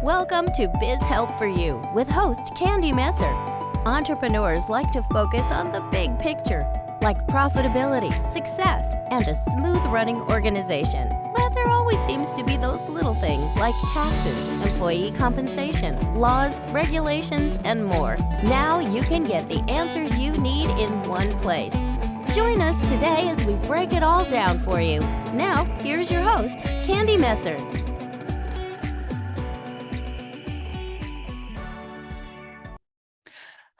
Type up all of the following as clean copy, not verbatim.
Welcome to Biz Help for You with host Candy Messer. Entrepreneurs like to focus on the big picture, like profitability, success, and a smooth-running organization. But there always seems to be those little things like taxes, employee compensation, laws, regulations, and more. Now you can get the answers you need in one place. Join us today as we break it all down for you. Now, here's your host, Candy Messer.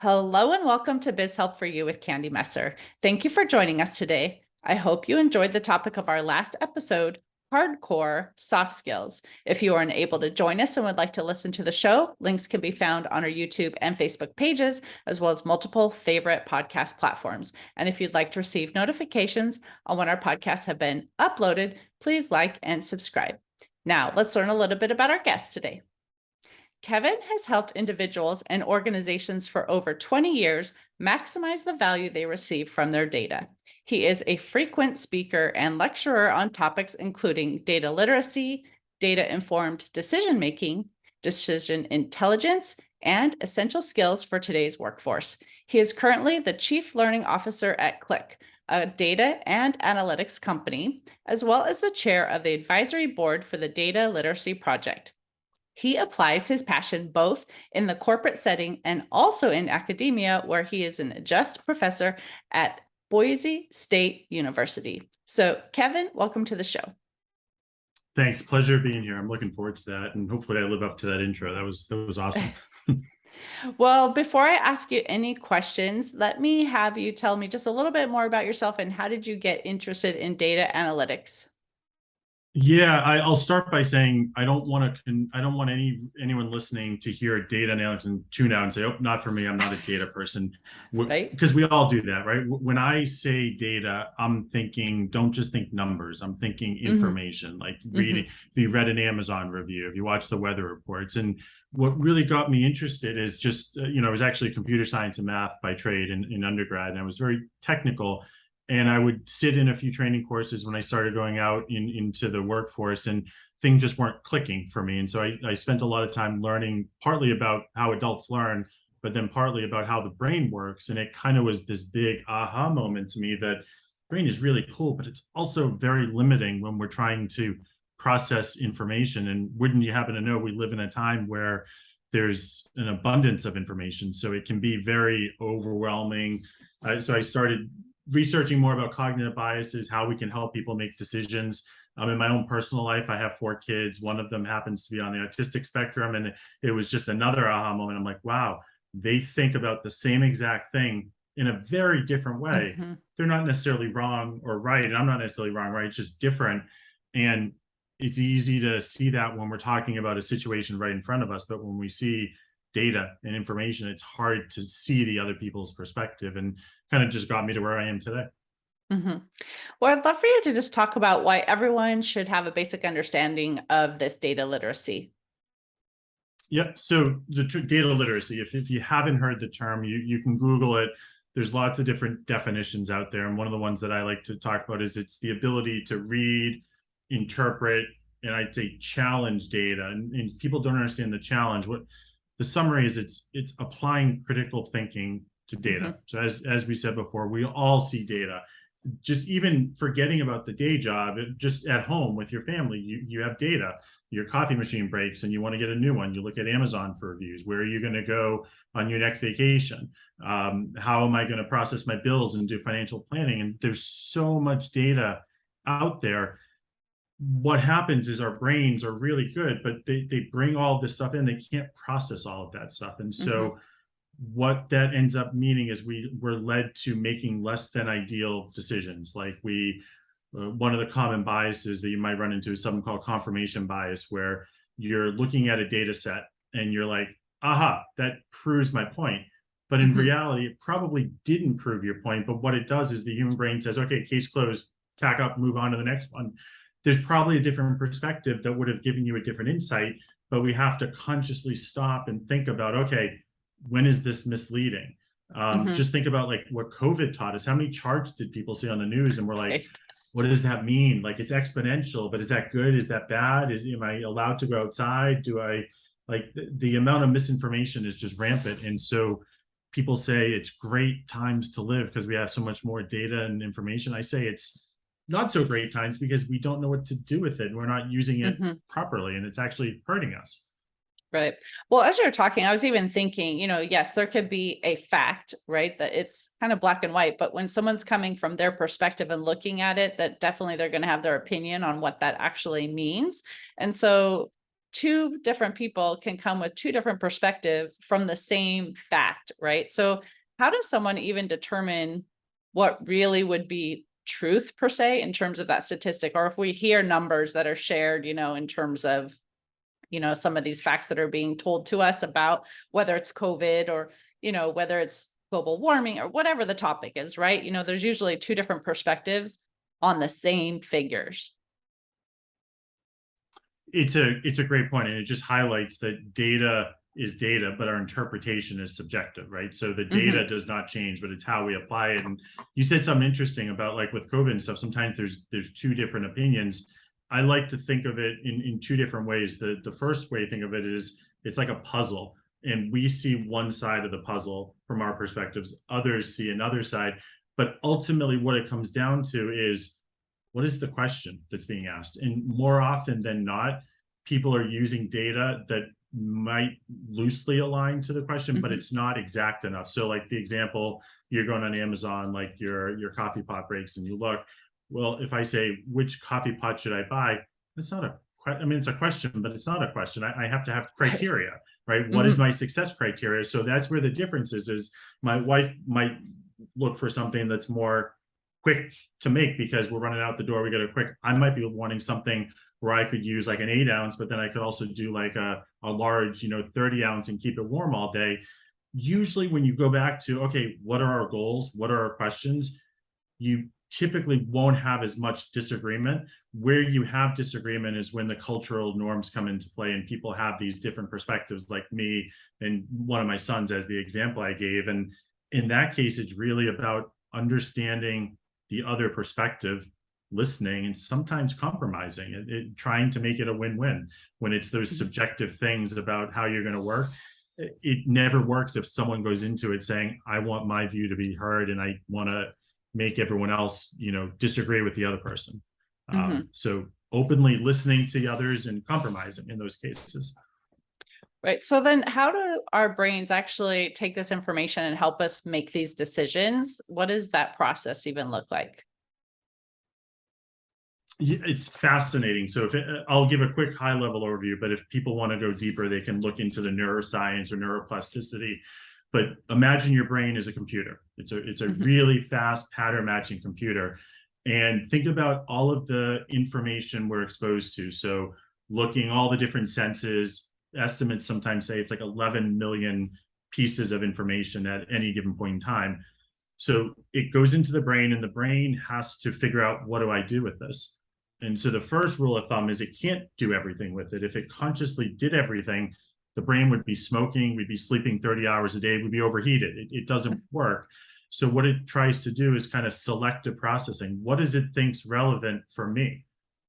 Hello and welcome to Biz Help for You with Candy Messer. Thank you for joining us today. I hope you enjoyed the topic of our last episode, hardcore soft skills. If you are unable to join us and would like to listen to the show, links can be found on our YouTube and Facebook pages, as well as multiple favorite podcast platforms. And if you'd like to receive notifications on when our podcasts have been uploaded, please like and subscribe. Now, let's learn a little bit about our guest today. Kevin has helped individuals and organizations for over 20 years maximize the value they receive from their data. He is a frequent speaker and lecturer on topics including data literacy, data-informed decision-making, decision intelligence, and essential skills for today's workforce. He is currently the Chief Learning Officer at Click, a data and analytics company, as well as the chair of the advisory board for the Data Literacy Project. He applies his passion both in the corporate setting and also in academia, where he is an adjunct professor at Boise State University. So, Kevin, welcome to the show. Thanks. Pleasure being here. I'm looking forward to that. And hopefully I live up to that intro. That was awesome. Well, before I ask you any questions, let me have you tell me just a little bit more about yourself and how did you get interested in data analytics? Yeah, I'll start by saying I don't want anyone listening to hear data analytics and tune out and say, "Oh, not for me. I'm not a data person," Right? Because we all do that, right? When I say data, I'm thinking, don't just think numbers. I'm thinking information, like reading. If you read an Amazon review, if you watch the weather reports, and what really got me interested is just, I was actually computer science and math by trade in undergrad, and I was very technical. And I would sit in a few training courses when I started going out into the workforce, and things just weren't clicking for me. And so I spent a lot of time learning partly about how adults learn, but then partly about how the brain works. And it kind of was this big aha moment to me that brain is really cool, but it's also very limiting when we're trying to process information. And wouldn't you happen to know, we live in a time where there's an abundance of information. So it can be very overwhelming. So I started researching more about cognitive biases, how we can help people make decisions. In my own personal life, I have 4 kids. One of them happens to be on the autistic spectrum. And it was just another aha moment. I'm like, wow, they think about the same exact thing in a very different way. They're not necessarily wrong or right. And I'm not necessarily wrong, right? It's just different. And it's easy to see that when we're talking about a situation right in front of us. But when we see data and information, it's hard to see the other people's perspective, and kind of just got me to where I am today. Well, I'd love for you to just talk about why everyone should have a basic understanding of this data literacy. Yep. So the data literacy, if you haven't heard the term, you can Google it. There's lots of different definitions out there. And one of the ones that I like to talk about is it's the ability to read, interpret, and I'd say challenge data. And people don't understand the challenge. What the summary is, it's applying critical thinking to data. So as we said before, we all see data. Just even forgetting about the day job, just at home with your family, you have data. Your coffee machine breaks and you want to get a new one. You look at Amazon for reviews. Where are you going to go on your next vacation? How am I going to process my bills and do financial planning? And there's so much data out there. What happens is our brains are really good, but they bring all of this stuff in. They can't process all of that stuff. And so what that ends up meaning is we're led to making less than ideal decisions. Like one of the common biases that you might run into is something called confirmation bias, where you're looking at a data set and you're like, aha, that proves my point. But in reality, it probably didn't prove your point. But what it does is the human brain says, okay, case closed, tack up, move on to the next one. There's probably a different perspective that would have given you a different insight, but we have to consciously stop and think about, okay, when is this misleading? Just think about like what COVID taught us. How many charts did people see on the news? And we're like, what does that mean? Like, it's exponential, but is that good? Is that bad? Am I allowed to go outside? Do I Like the amount of misinformation is just rampant. And so people say it's great times to live because we have so much more data and information. I say it's not so great times because we don't know what to do with it. We're not using it properly, and it's actually hurting us. Right. Well, as you're talking, I was even thinking, yes, there could be a fact, right? That it's kind of black and white, but when someone's coming from their perspective and looking at it, that definitely they're going to have their opinion on what that actually means. And so two different people can come with two different perspectives from the same fact, right? So how does someone even determine what really would be truth per se in terms of that statistic? Or if we hear numbers that are shared, in terms of some of these facts that are being told to us about whether it's COVID or, whether it's global warming or whatever the topic is, right? There's usually two different perspectives on the same figures. It's a great point, and it just highlights that data is data, but our interpretation is subjective, right? So the data does not change, but it's how we apply it. And you said something interesting about, like, with COVID and stuff, sometimes there's two different opinions. I like to think of it in two different ways. The first way to think of it is it's like a puzzle, and we see one side of the puzzle from our perspectives, others see another side. But ultimately what it comes down to is, what is the question that's being asked? And more often than not, people are using data that might loosely align to the question, but it's not exact enough. So like the example, you're going on Amazon, like your coffee pot breaks, and you look, well, if I say, which coffee pot should I buy? It's not it's a question, but it's not a question. I have to have criteria, right? What is my success criteria? So that's where the difference is my wife might look for something that's more quick to make because we're running out the door. We get a quick, I might be wanting something where I could use like an 8 ounce, but then I could also do like a large, 30 ounce and keep it warm all day. Usually when you go back to, okay, what are our goals? What are our questions? You typically won't have as much disagreement. Where you have disagreement is when the cultural norms come into play and people have these different perspectives, like me and one of my sons as the example I gave. And in that case, it's really about understanding the other perspective, listening, and sometimes compromising, trying to make it a win-win. When it's those subjective things about how you're going to work, it never works if someone goes into it saying, I want my view to be heard and I want to make everyone else, disagree with the other person. So openly listening to the others and compromising in those cases. Right. So then how do our brains actually take this information and help us make these decisions? What does that process even look like? It's fascinating. So I'll give a quick high level overview, but if people want to go deeper, they can look into the neuroscience or neuroplasticity. But imagine your brain is a computer. It's a really fast pattern matching computer. And think about all of the information we're exposed to. So looking all the different senses, estimates sometimes say it's like 11 million pieces of information at any given point in time. So it goes into the brain, and the brain has to figure out, what do I do with this? And so the first rule of thumb is it can't do everything with it. If it consciously did everything, the brain would be smoking, we'd be sleeping 30 hours a day, we'd be overheated. It doesn't work. So what it tries to do is kind of selective processing. What does it think's relevant for me?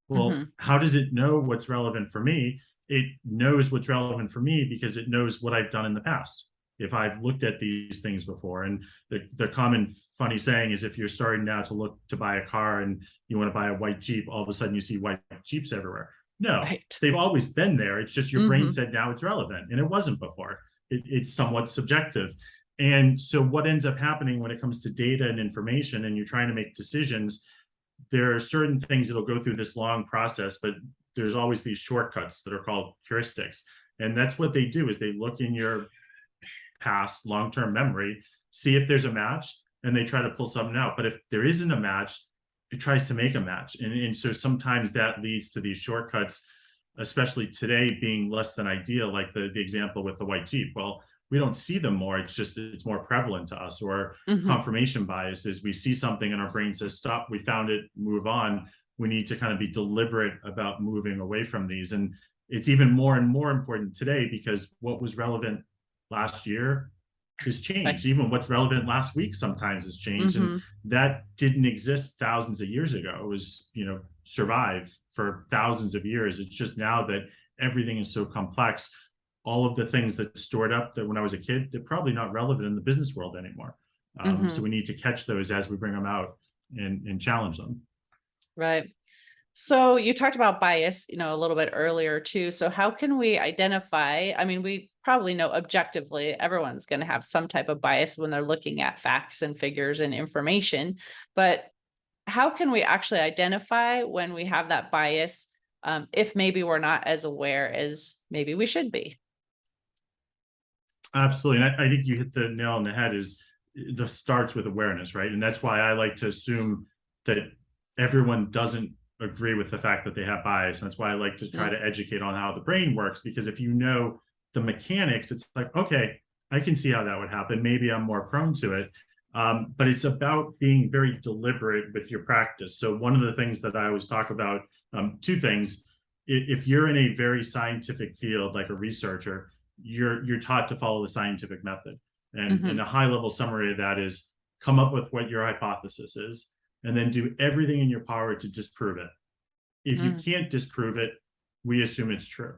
Well, how does it know what's relevant for me? It knows what's relevant for me because it knows what I've done in the past. If I've looked at these things before. And the common funny saying is, if you're starting now to look to buy a car and you want to buy a white Jeep, all of a sudden you see white Jeeps everywhere. No, they've always been there. It's just your brain said now it's relevant, and it wasn't before. It's somewhat subjective. And so what ends up happening when it comes to data and information and you're trying to make decisions, there are certain things that'll go through this long process, but there's always these shortcuts that are called heuristics. And that's what they do, is they look in your past long-term memory, see if there's a match, and they try to pull something out. But if there isn't a match, it tries to make a match. And so sometimes that leads to these shortcuts, especially today being less than ideal, like the example with the white Jeep. Well, we don't see them more. It's more prevalent to us. Or confirmation bias is, we see something and our brain says, stop, we found it, move on. We need to kind of be deliberate about moving away from these. And it's even more and more important today, because what was relevant last year has changed. Even what's relevant last week sometimes has changed. And that didn't exist thousands of years ago. It was, survived for thousands of years. It's just now that everything is so complex. all of the things that stored up that when I was a kid, they're probably not relevant in the business world anymore. So we need to catch those as we bring them out and challenge them. Right. So you talked about bias, a little bit earlier too. So how can we identify? I mean, we probably know objectively everyone's going to have some type of bias when they're looking at facts and figures and information, but how can we actually identify when we have that bias, if maybe we're not as aware as maybe we should be? Absolutely. And I think you hit the nail on the head. Is the starts with awareness, right? And that's why I like to assume that everyone doesn't agree with the fact that they have bias. And that's why I like to try to educate on how the brain works, because if you know the mechanics, it's like, okay, I can see how that would happen. Maybe I'm more prone to it. But it's about being very deliberate with your practice. So one of the things that I always talk about, two things. If you're in a very scientific field, like a researcher, you're taught to follow the scientific method. And a high level summary of that is come up with what your hypothesis is, and then do everything in your power to disprove it. If you can't disprove it, we assume it's true.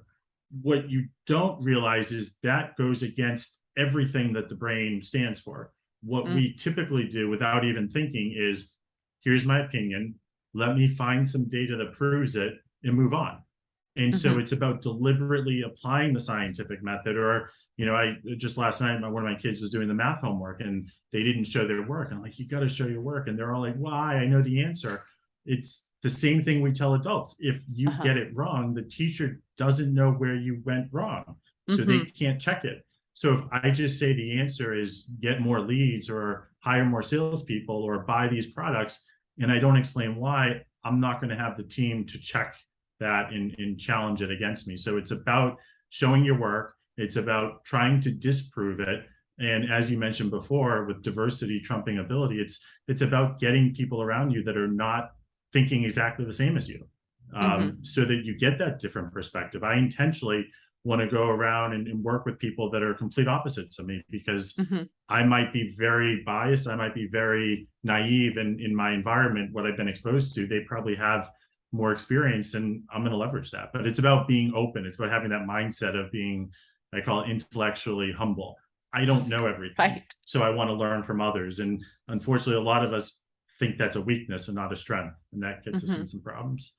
What you don't realize is that goes against everything that the brain stands for. What we typically do without even thinking is, here's my opinion, let me find some data that proves it and move on. And so it's about deliberately applying the scientific method. Or, I just last night, one of my kids was doing the math homework and they didn't show their work. I'm like, you got to show your work. And they're all like, why? I know the answer. It's the same thing we tell adults. If you get it wrong, the teacher doesn't know where you went wrong. So they can't check it. So if I just say the answer is get more leads or hire more salespeople or buy these products, and I don't explain why, I'm not going to have the team to check that and challenge it against me. So it's about showing your work. It's about trying to disprove it. And as you mentioned before, with diversity trumping ability, it's about getting people around you that are not thinking exactly the same as you, so that you get that different perspective. I intentionally want to go around and work with people that are complete opposites of me, because I might be very biased. I might be very naive in my environment, what I've been exposed to. They probably have more experience, and I'm going to leverage that. But it's about being open. It's about having that mindset of being, I call it, intellectually humble. I don't know everything, so I want to learn from others. And unfortunately, a lot of us think that's a weakness and not a strength, and that gets us in some problems.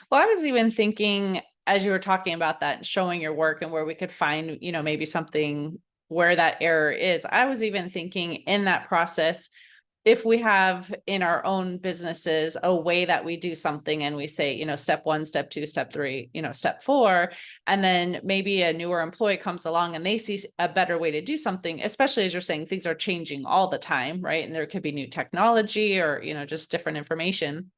Well, I was even thinking, as you were talking about that, showing your work and where we could find, maybe something where that error is. I was even thinking in that process, if we have in our own businesses a way that we do something and we say, step 1, step 2, step 3, step 4, and then maybe a newer employee comes along and they see a better way to do something, especially as you're saying, things are changing all the time, right? And there could be new technology or, just different information.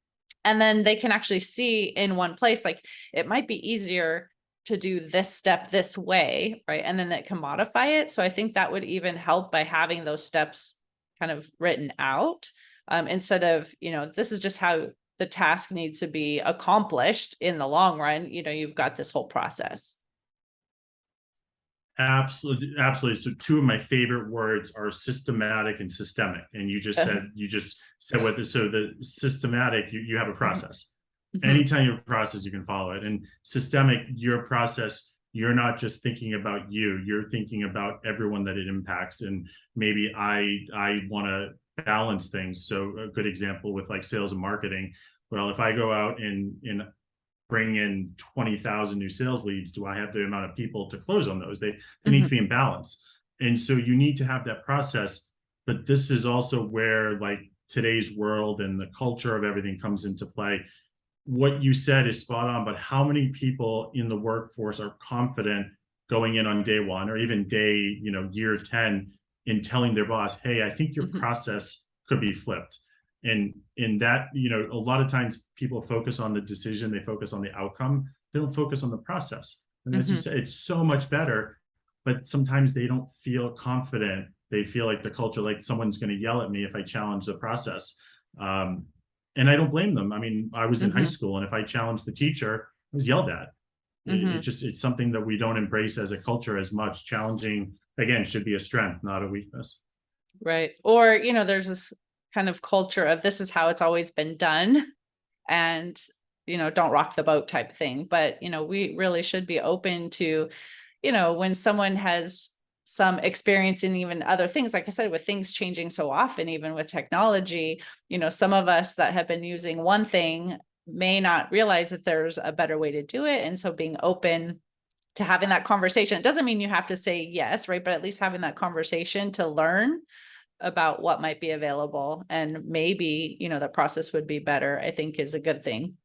And then they can actually see in one place, like it might be easier to do this step this way, right? And then that can modify it. So I think that would even help by having those steps kind of written out, instead of, this is just how the task needs to be accomplished in the long run. You've got this whole process. Absolutely. So two of my favorite words are systematic and systemic. And you just said what so the systematic, you have a process. Anytime you have a process, you can follow it. And systemic, your process, you're not just thinking about you're thinking about everyone that it impacts. And maybe I want to balance things. So a good example with like sales and marketing. Well, if I go out and bring in 20,000 new sales leads, do I have the amount of people to close on those? They need to be in balance. And so you need to have that process. But this is also where like today's world and the culture of everything comes into play. What you said is spot on, but how many people in the workforce are confident going in on day 1 or even day, year 10 in telling their boss, hey, I think your process could be flipped. And in that, a lot of times people focus on the decision, they focus on the outcome, they don't focus on the process. And as you said, it's so much better, but sometimes they don't feel confident. They feel like the culture, like someone's going to yell at me if I challenge the process. And I don't blame them. I mean, I was in high school, and if I challenged the teacher, I was yelled at. It's something that we don't embrace as a culture as much. Challenging, again, should be a strength, not a weakness. Right. Or, there's this kind of culture of this is how it's always been done, and, don't rock the boat type thing. But, we really should be open to, when someone has some experience in even other things, like I said, with things changing so often, even with technology, some of us that have been using one thing may not realize that there's a better way to do it. And so being open to having that conversation, it doesn't mean you have to say yes, right? But at least having that conversation to learn about what might be available, and maybe, the process would be better, I think is a good thing.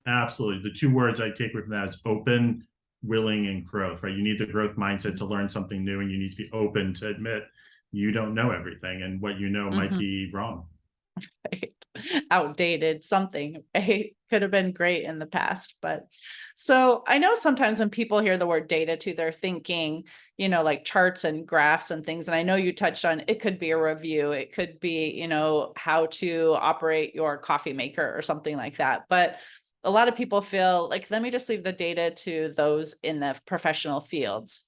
Absolutely. The two words I take away from that is open, willing, and growth, right? You need the growth mindset to learn something new, and you need to be open to admit you don't know everything, and what you know might be wrong. Right. Outdated something, right? Could have been great in the past. But so I know sometimes when people hear the word data too, they're thinking, like charts and graphs and things. And I know you touched on, it could be a review, it could be, how to operate your coffee maker or something like that. But a lot of people feel like, let me just leave the data to those in the professional fields.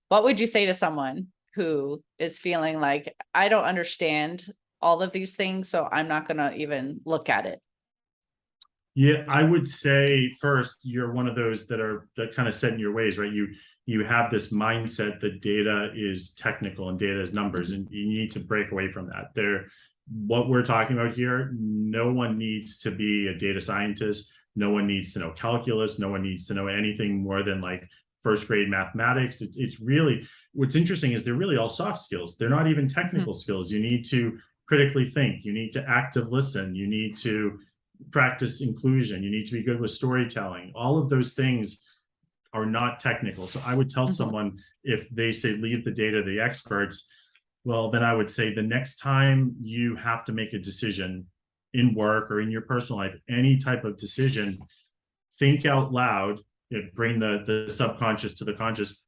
What would you say to someone who is feeling like, I don't understand all of these things, so I'm not going to even look at it? Yeah, I would say first, you're one of those that kind of set in your ways, right? You have this mindset that data is technical and data is numbers, and you need to break away from that. What we're talking about here, no one needs to be a data scientist. No one needs to know calculus. No one needs to know anything more than like first grade mathematics. It's really, what's interesting is they're really all soft skills. They're not even technical skills. You need to critically think. You need to active listen. You need to practice inclusion. You need to be good with storytelling. All of those things are not technical. So I would tell someone, if they say leave the data to the experts, well, then I would say the next time you have to make a decision in work or in your personal life, any type of decision, think out loud, bring the subconscious to the conscious.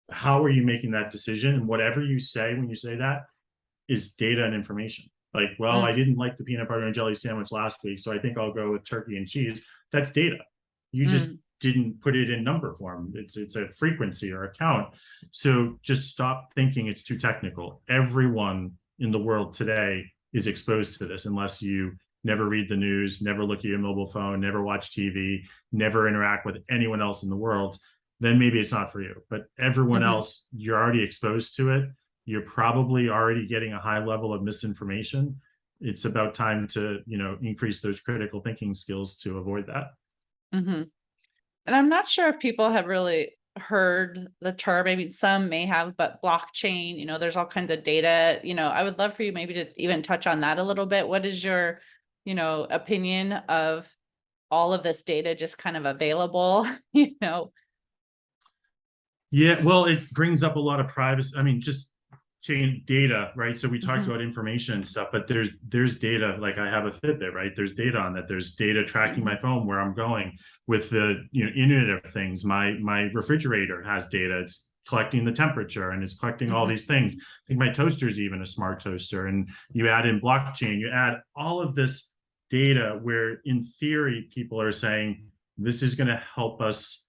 How are you making that decision? And whatever you say when you say that is data and information. Like, well, I didn't like the peanut butter and jelly sandwich last week, so I think I'll go with turkey and cheese. That's data. You just didn't put it in number form. It's a frequency or a count. So just stop thinking it's too technical. Everyone in the world today is exposed to this, unless you never read the news, never look at your mobile phone, never watch TV, never interact with anyone else in the world. Then maybe it's not for you. But everyone else, you're already exposed to it. You're probably already getting a high level of misinformation. It's about time to, increase those critical thinking skills to avoid that. And I'm not sure if people have really heard the term. Maybe some may have, but blockchain, there's all kinds of data. I would love for you maybe to even touch on that a little bit. What is your, opinion of all of this data just kind of available, Yeah, well, it brings up a lot of privacy. I mean, just chain data, right? So we talked about information and stuff, but there's data. Like I have a Fitbit, right? There's data on that. There's data tracking my phone, where I'm going with the Internet of Things. My refrigerator has data. It's collecting the temperature, and it's collecting all these things. I think my toaster is even a smart toaster. And you add in blockchain, you add all of this data, where in theory people are saying this is going to help us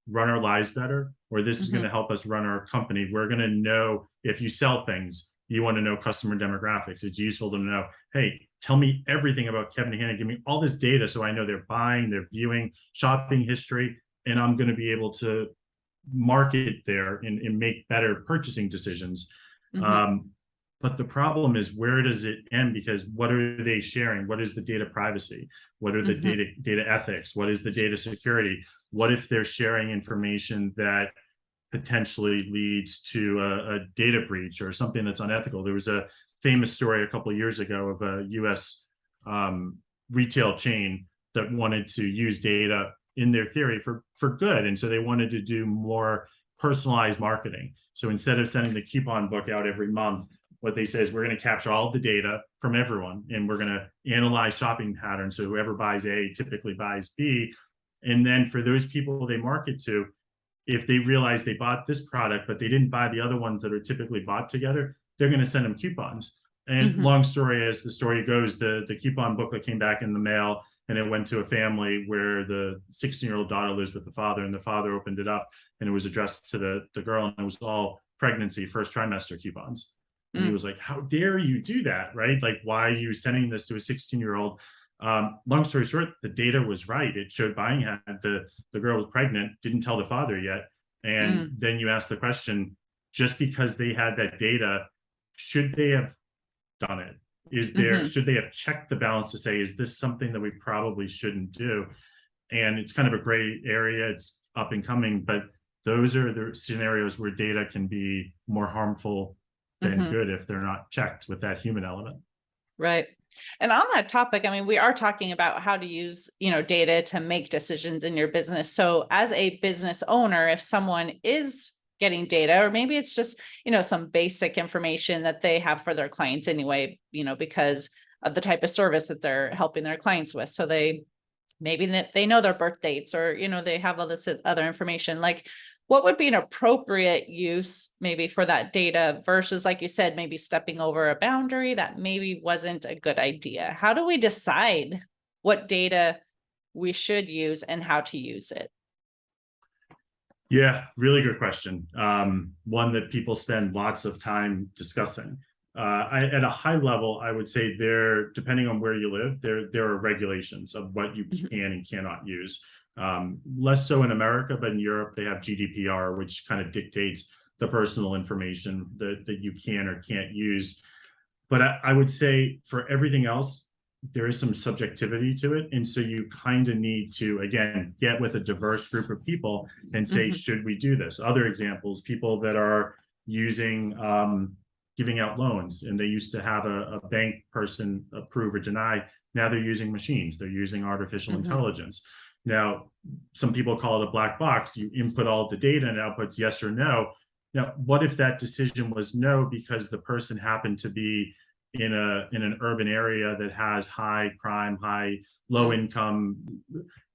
run our lives better, or this is going to help us run our company. We're going to know, if you sell things, you want to know customer demographics. It's useful to know, hey, tell me everything about Kevin and Hannah. Give me all this data so I know they're buying, they're viewing, shopping history, and I'm going to be able to market there and make better purchasing decisions. But the problem is, where does it end? Because what are they sharing? What is the data privacy? What are the data ethics? What is the data security? What if they're sharing information that potentially leads to a data breach or something that's unethical? There was a famous story a couple of years ago of a US retail chain that wanted to use data in their theory for good. And so they wanted to do more personalized marketing. So instead of sending the coupon book out every month, what they say is, we're going to capture all the data from everyone, and we're going to analyze shopping patterns. So whoever buys A typically buys B. And then for those people they market to, if they realize they bought this product, but they didn't buy the other ones that are typically bought together, they're going to send them coupons. And long story, as the story goes, the coupon booklet came back in the mail, and it went to a family where the 16-year-old daughter lives with the father, and the father opened it up, and it was addressed to the girl, and it was all pregnancy first trimester coupons. And he was like, how dare you do that, right? Like, why are you sending this to a 16-year-old? Long story short, the data was right. It showed buying had the girl was pregnant, didn't tell the father yet. And then you ask the question, just because they had that data, should they have done it? Should they have checked the balance to say, is this something that we probably shouldn't do? And it's kind of a gray area. It's up and coming, but those are the scenarios where data can be more harmful than good if they're not checked with that human element. Right. And on that topic, I mean, we are talking about how to use, data to make decisions in your business. So as a business owner, if someone is getting data, or maybe it's just, some basic information that they have for their clients anyway, because of the type of service that they're helping their clients with. So maybe they know their birth dates, or, they have all this other information. Like, what would be an appropriate use maybe for that data versus, like you said, maybe stepping over a boundary that maybe wasn't a good idea? How do we decide what data we should use and how to use it? Yeah, really good question. One that people spend lots of time discussing. At a high level, I would say depending on where you live, there are regulations of what you can and cannot use. Less so in America, but in Europe, they have GDPR, which kind of dictates the personal information that you can or can't use. But I would say for everything else, there is some subjectivity to it. And so you kind of need to, again, get with a diverse group of people and say, should we do this? Other examples, people that are using, giving out loans, and they used to have a bank person approve or deny. Now they're using machines. They're using artificial intelligence. Now, some people call it a black box. You input all the data and it outputs yes or no. Now, what if that decision was no because the person happened to be in an urban area that has high crime, low income?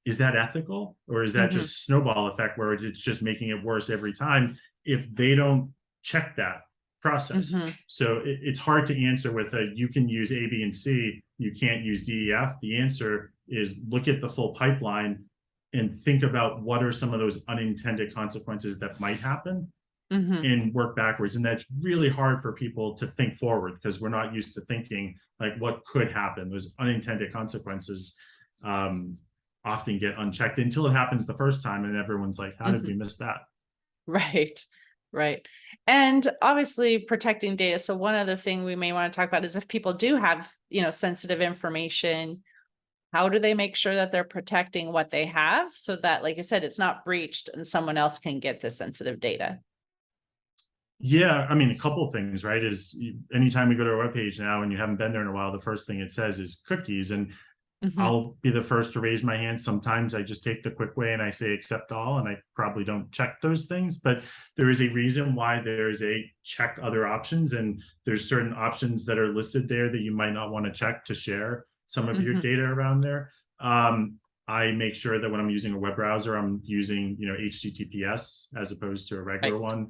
Is that ethical, or is that just snowball effect where it's just making it worse every time if they don't check that process? So it's hard to answer with you can use A, B, and C, you can't use D, E, F. The answer is look at the full pipeline and think about what are some of those unintended consequences that might happen, and work backwards. And that's really hard for people to think forward because we're not used to thinking like what could happen. Those unintended consequences often get unchecked until it happens the first time, and everyone's like, how did we miss that? Right. And obviously protecting data. So one other thing we may want to talk about is if people do have, sensitive information, how do they make sure that they're protecting what they have so that, like I said, it's not breached and someone else can get the sensitive data? Yeah, I mean, a couple of things, right? Anytime we go to our webpage now and you haven't been there in a while, the first thing it says is cookies. And I'll be the first to raise my hand. Sometimes I just take the quick way and I say accept all, and I probably don't check those things. But there is a reason why there's a check other options, and there's certain options that are listed there that you might not want to check to share some of your data around there. I make sure that when I'm using a web browser, I'm using HTTPS as opposed to a regular one.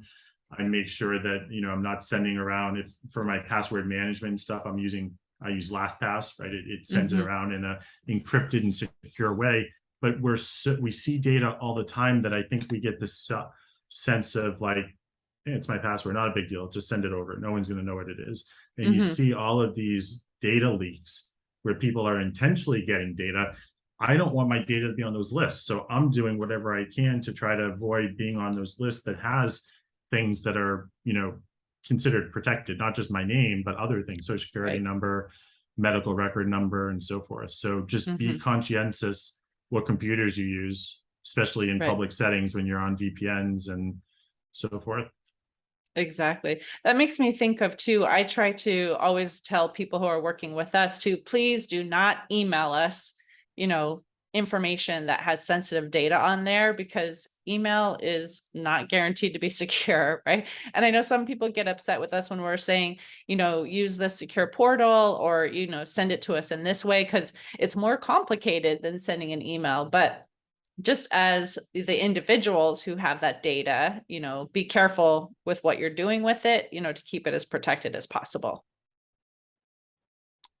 I make sure that I'm not sending around, if for my password management stuff, I use LastPass, right? It sends it around in a encrypted and secure way. But we see data all the time that I think we get this sense of like, hey, it's my password, not a big deal, just send it over. No one's going to know what it is. And you see all of these data leaks where people are intentionally getting data. I don't want my data to be on those lists. So I'm doing whatever I can to try to avoid being on those lists that has things that are, considered protected, not just my name, but other things, social security number, medical record number, and so forth. So just be conscientious what computers you use, especially in public settings when you're on VPNs and so forth. Exactly. That makes me think of too, I try to always tell people who are working with us to please do not email us, information that has sensitive data on there, because email is not guaranteed to be secure, right? And I know some people get upset with us when we're saying, use the secure portal or, send it to us in this way, because it's more complicated than sending an email. But just as the individuals who have that data, be careful with what you're doing with it, to keep it as protected as possible.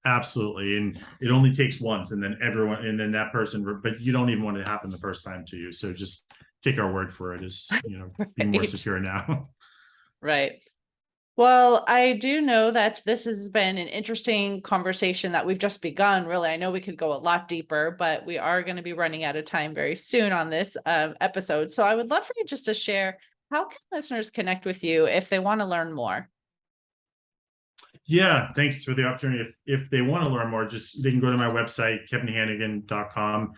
Absolutely. And it only takes once, and then that person, but you don't even want it to happen the first time to you. So just take our word for it as, be more secure now. Right. Well, I do know that this has been an interesting conversation that we've just begun. Really, I know we could go a lot deeper, but we are going to be running out of time very soon on this episode. So I would love for you just to share how can listeners connect with you if they want to learn more? Yeah, thanks for the opportunity. If they want to learn more, they can go to my website, kevinhanegan.com.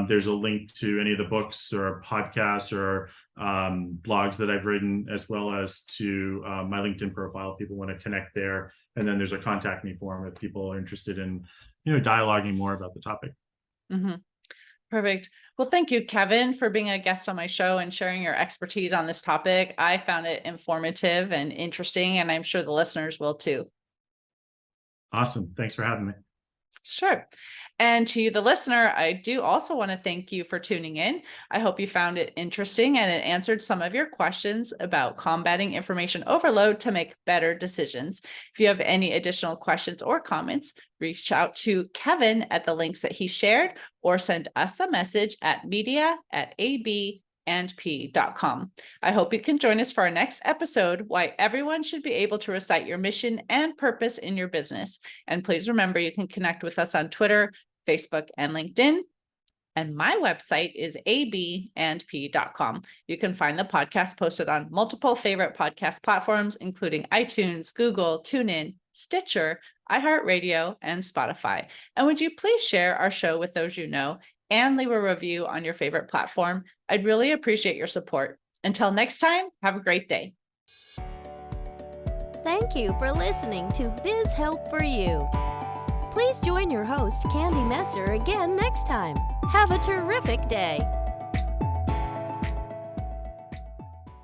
There's a link to any of the books or podcasts or blogs that I've written, as well as to my LinkedIn profile if people want to connect there. And then there's a contact me form if people are interested in, dialoguing more about the topic. Mm-hmm. Perfect. Well, thank you, Kevin, for being a guest on my show and sharing your expertise on this topic. I found it informative and interesting, and I'm sure the listeners will too. Awesome. Thanks for having me. Sure. And to you, the listener, I do also want to thank you for tuning in. I hope you found it interesting and it answered some of your questions about combating information overload to make better decisions. If you have any additional questions or comments, reach out to Kevin at the links that he shared or send us a message at media@abandp.com. I hope you can join us for our next episode, Why Everyone Should Be Able to Recite Your Mission and Purpose in Your Business. And please remember, you can connect with us on Twitter, Facebook, and LinkedIn. And my website is abandp.com. You can find the podcast posted on multiple favorite podcast platforms, including iTunes, Google, TuneIn, Stitcher, iHeartRadio, and Spotify. And would you please share our show with those you know and leave a review on your favorite platform? I'd really appreciate your support. Until next time, have a great day. Thank you for listening to Biz Help for You. Please join your host, Candy Messer, again next time. Have a terrific day.